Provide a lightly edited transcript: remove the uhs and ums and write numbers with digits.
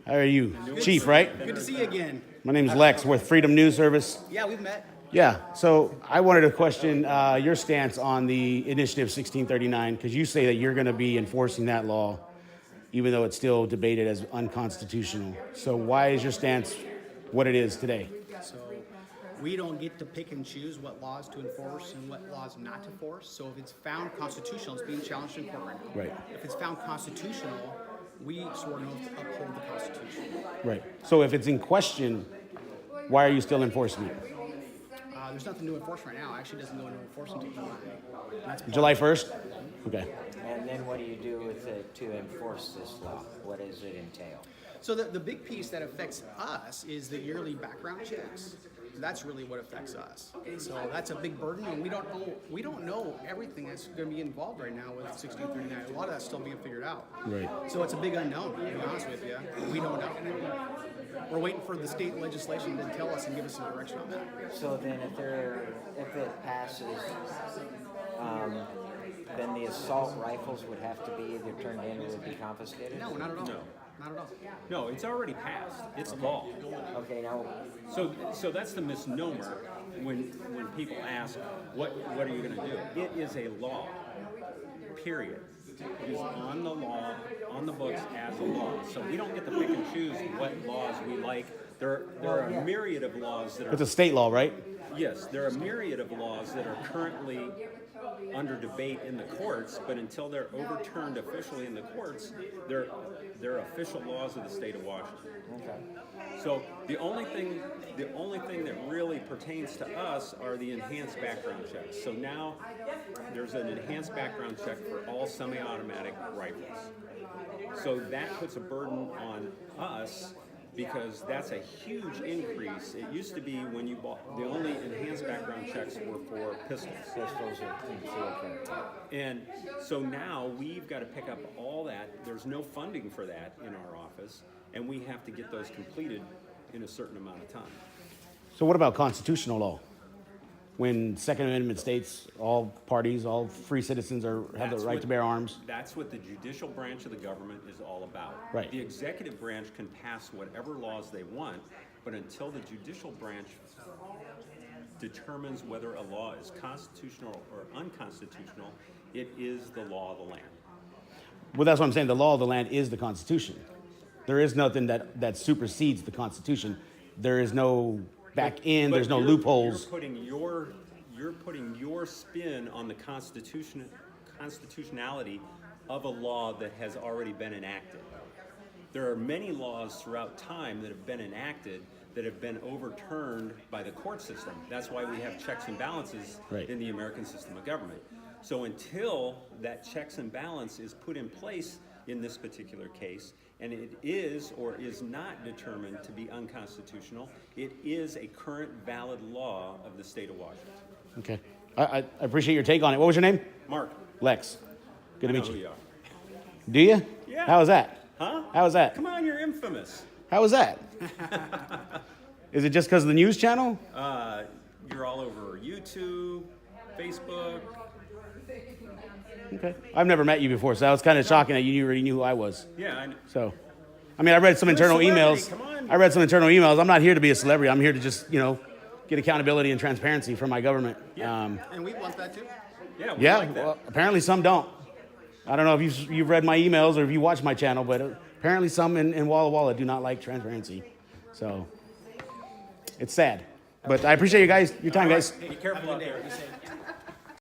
How are you? Chief, right? Good to see you again. My name is Lex, with Freedom News Service. Yeah, we've met. Yeah, so I wanted to question your stance on the Initiative 1639, because you say that you're going to be enforcing that law, even though it's still debated as unconstitutional. So why is your stance what it is today? So we don't get to pick and choose what laws to enforce and what laws not to enforce. So if it's found constitutional, it's being challenged in court right now. Right. If it's found constitutional, we swear an oath to uphold the Constitution. Right. So if it's in question, why are you still enforcing it? There's nothing to enforce right now. Actually, it doesn't go into enforce until July. That's July 1st? Okay. And then what do you do with it to enforce this law? What does it entail? So the big piece that affects us is the yearly background checks. That's really what affects us. So that's a big burden, and we don't know everything that's going to be involved right now with 1639. A lot of that's still being figured out. Right. So it's a big unknown, to be honest with you. We don't know. We're waiting for the state legislation to tell us and give us some direction on that. So then if it passes, then the assault rifles would have to be either turned in or would be confiscated? No, not at all. No. Not at all. No, it's already passed. It's law. Okay, now, So that's the misnomer when people ask, what are you going to do? It is a law, period. It is on the law, on the books as a law. So we don't get to pick and choose what laws we like. There are a myriad of laws that are... It's a state law, right? Yes, there are a myriad of laws that are currently under debate in the courts, but until they're overturned officially in the courts, they're official laws of the state of Washington. okay. So the only thing that really pertains to us are the enhanced background checks. So now there's an enhanced background check for all semi-automatic rifles. So that puts a burden on us, because that's a huge increase. It used to be when you bought, the only enhanced background checks were for pistols. Pistols or concealed carry. And so now we've got to pick up all that. There's no funding for that in our office, and we have to get those completed in a certain amount of time. So what about constitutional law? When Second Amendment states all parties, all free citizens have the right to bear arms? That's what the judicial branch of the government is all about. Right. The executive branch can pass whatever laws they want, but until the judicial branch determines whether a law is constitutional or unconstitutional, it is the law of the land. Well, that's what I'm saying. The law of the land is the Constitution. There is nothing that supersedes the Constitution. There is no back end. But There's no loopholes. You're putting your spin on the constitutionality of a law that has already been enacted. There are many laws throughout time that have been enacted that have been overturned by the court system. That's why we have checks and balances Right. in the American system of government. So until that checks and balance is put in place in this particular case, and it is or is not determined to be unconstitutional, it is a current valid law of the state of Washington. Okay. I appreciate your take on it. What was your name? Mark, Lex. Good to I know meet who you. you are. Do you? Yeah. How was that? Huh? How was that? Come on, you're infamous. How was that? Is it just because of the news channel? You're all over YouTube, Facebook. Okay. I've never met you before, so that was kind of shocking that you already knew who I was. Yeah, I know. So, I mean, I read some You're a internal celebrity, emails. come on. I read some internal emails. I'm not here to be a celebrity. I'm here to just, get accountability and transparency from my government. Yeah. And we want that too. Yeah, we Yeah, like that. well, apparently some don't. I don't know if you've read my emails or if you watch my channel, but apparently some in Walla Walla do not like transparency. So, it's sad. But I appreciate your time, guys. Be careful out there.